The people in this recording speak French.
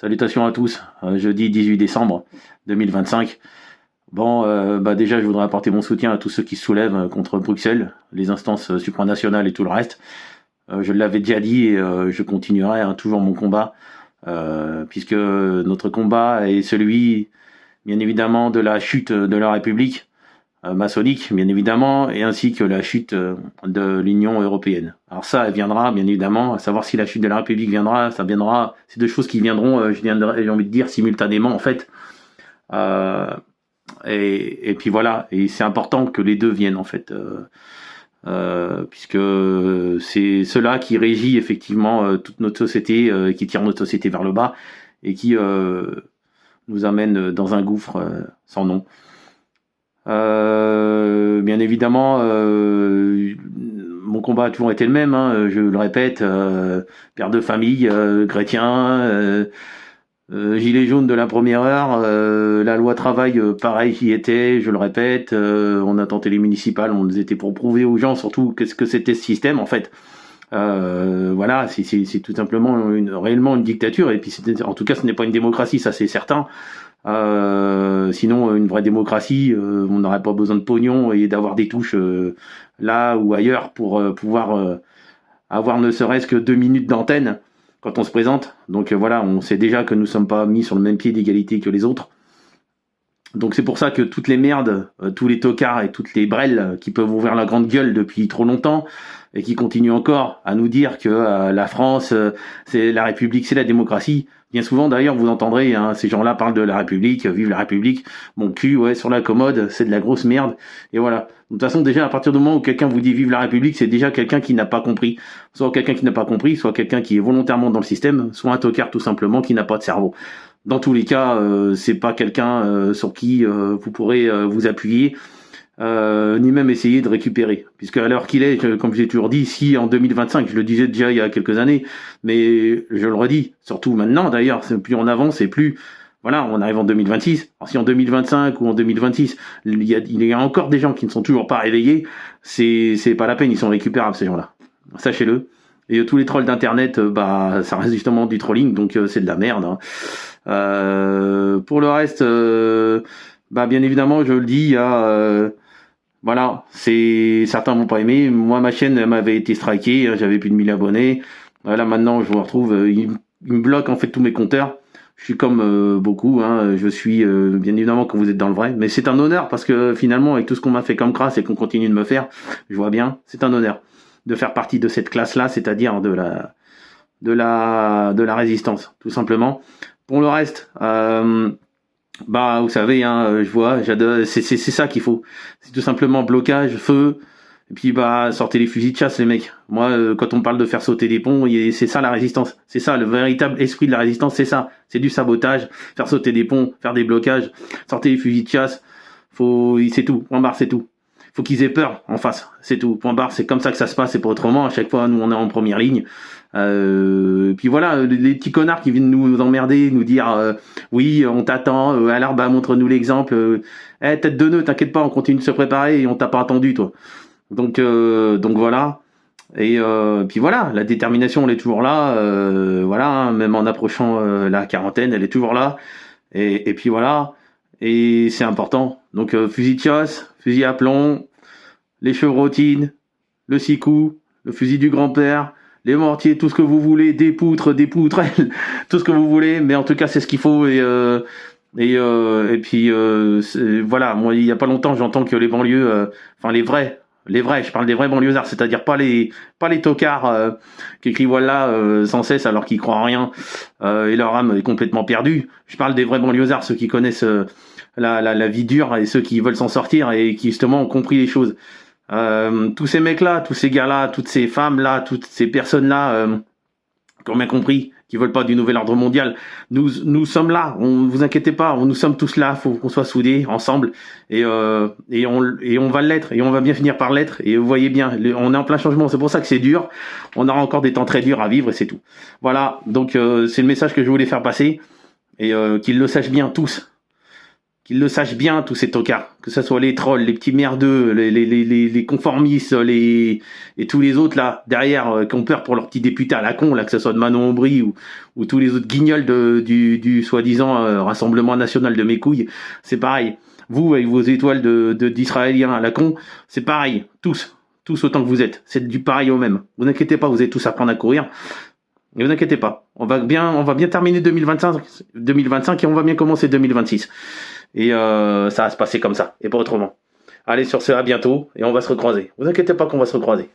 Salutations à tous, jeudi 18 décembre 2025. Bon, déjà, je voudrais apporter mon soutien à tous ceux qui se soulèvent contre Bruxelles, les instances supranationales et tout le reste. Je l'avais déjà dit et je continuerai toujours mon combat, puisque notre combat est celui, bien évidemment, de la chute de la République maçonnique, bien évidemment, et ainsi que la chute de l'Union européenne. Alors ça, elle viendra, bien évidemment, à savoir si la chute de la République viendra, ça viendra, c'est deux choses qui viendront, j'ai envie de dire, simultanément, en fait. Et puis voilà, et c'est important que les deux viennent, en fait, puisque c'est cela qui régit effectivement toute notre société, qui tire notre société vers le bas, et qui nous amène dans un gouffre sans nom. Bien évidemment, mon combat a toujours été le même, hein, je le répète, père de famille, chrétien, gilet jaune de la première heure, la loi travail, pareil, j'y étais, je le répète, on a tenté les municipales, on nous était pour prouver aux gens surtout qu'est-ce que c'était ce système en fait. Voilà, c'est tout simplement réellement une dictature, et puis en tout cas ce n'est pas une démocratie, ça c'est certain. Sinon, une vraie démocratie, on n'aurait pas besoin de pognon et d'avoir des touches là ou ailleurs pour pouvoir avoir ne serait-ce que 2 minutes d'antenne quand on se présente. Donc voilà, on sait déjà que nous ne sommes pas mis sur le même pied d'égalité que les autres. Donc c'est pour ça que toutes les merdes, tous les tocards et toutes les brelles qui peuvent ouvrir la grande gueule depuis trop longtemps et qui continuent encore à nous dire que la France, c'est la République, c'est la démocratie. Bien souvent d'ailleurs vous entendrez, hein, ces gens-là parlent de la République, vive la République, mon cul, ouais, sur la commode, c'est de la grosse merde. Et voilà. De toute façon déjà à partir du moment où quelqu'un vous dit vive la République, c'est déjà quelqu'un qui n'a pas compris. Soit quelqu'un qui n'a pas compris, soit quelqu'un qui est volontairement dans le système, soit un tocard tout simplement qui n'a pas de cerveau. Dans tous les cas, c'est pas quelqu'un sur qui vous pourrez vous appuyer, ni même essayer de récupérer. Puisque à l'heure qu'il est, comme j'ai toujours dit, si en 2025, je le disais déjà il y a quelques années, mais je le redis, surtout maintenant d'ailleurs, plus on avance et plus, voilà, on arrive en 2026. Alors si en 2025 ou en 2026, il y a encore des gens qui ne sont toujours pas réveillés, c'est pas la peine, ils sont récupérables ces gens-là. Sachez-le. Et tous les trolls d'internet, ça reste justement du trolling, donc c'est de la merde. Hein. Pour le reste, bien évidemment, je le dis, il y a, voilà, certains m'ont pas aimé. Moi, ma chaîne m'avait été strikée, hein, j'avais plus de 1000 abonnés. Voilà, maintenant, je vous retrouve, il me bloque en fait tous mes compteurs. Je suis comme beaucoup, hein, je suis bien évidemment quand vous êtes dans le vrai, mais c'est un honneur parce que finalement, avec tout ce qu'on m'a fait comme crasse et qu'on continue de me faire, je vois bien, c'est un honneur de faire partie de cette classe-là, c'est-à-dire de la résistance, tout simplement. Pour le reste, vous savez, hein, je vois, j'adore, c'est ça qu'il faut. C'est tout simplement blocage, feu, et puis sortez les fusils de chasse, les mecs. Moi, quand on parle de faire sauter des ponts, c'est ça la résistance. C'est ça, le véritable esprit de la résistance, c'est ça. C'est du sabotage, faire sauter des ponts, faire des blocages, sortez les fusils de chasse. C'est tout, point barre, c'est tout. Faut qu'ils aient peur en face, c'est tout, point barre, c'est comme ça que ça se passe, c'est pas autrement, à chaque fois nous on est en première ligne, puis voilà, les petits connards qui viennent nous emmerder, nous dire oui on t'attend, alors montre-nous l'exemple, tête de nœud, t'inquiète pas, on continue de se préparer et on t'a pas attendu toi, donc voilà, et puis voilà, la détermination elle est toujours là, voilà, hein, même en approchant la quarantaine elle est toujours là, et puis voilà. Et c'est important. Donc fusil de chasse, fusil à plomb, les chevrotines, le 6 coups, le fusil du grand-père, les mortiers, tout ce que vous voulez, des poutres, tout ce que vous voulez. Mais en tout cas, c'est ce qu'il faut. Et puis voilà. Moi, il y a pas longtemps, j'entends que les banlieues, les vrais, je parle des vrais banlieusards, c'est-à-dire pas les tocards qui crient voilà sans cesse alors qu'ils croient en rien et leur âme est complètement perdue. Je parle des vrais banlieusards, ceux qui connaissent la vie dure et ceux qui veulent s'en sortir et qui justement ont compris les choses. Tous ces mecs-là, tous ces gars-là, toutes ces femmes-là, toutes ces personnes-là qui ont bien compris, qui veulent pas du nouvel ordre mondial. Nous sommes là, vous inquiétez pas, nous sommes tous là, faut qu'on soit soudés ensemble et on va l'être et on va bien finir par l'être et vous voyez bien, on est en plein changement, c'est pour ça que c'est dur. On aura encore des temps très durs à vivre et c'est tout. Voilà, donc c'est le message que je voulais faire passer et qu'ils le sachent bien tous. qu'ils le sachent bien, tous ces tocards, que ce soit les trolls, les petits merdeux, les conformistes, et tous les autres là derrière qui ont peur pour leurs petits députés à la con, là, que ce soit de Manon Aubry ou tous les autres guignols du soi-disant Rassemblement National de mes couilles, c'est pareil. Vous, avec vos étoiles d'Israéliens à la con, c'est pareil, tous autant que vous êtes, c'est du pareil au même. Vous inquiétez pas, vous allez tous apprendre à courir. Ne vous inquiétez pas, on va bien terminer 2025 et on va bien commencer 2026. Et ça va se passer comme ça, et pas autrement. Allez, sur ce, à bientôt, et on va se recroiser. Vous inquiétez pas qu'on va se recroiser.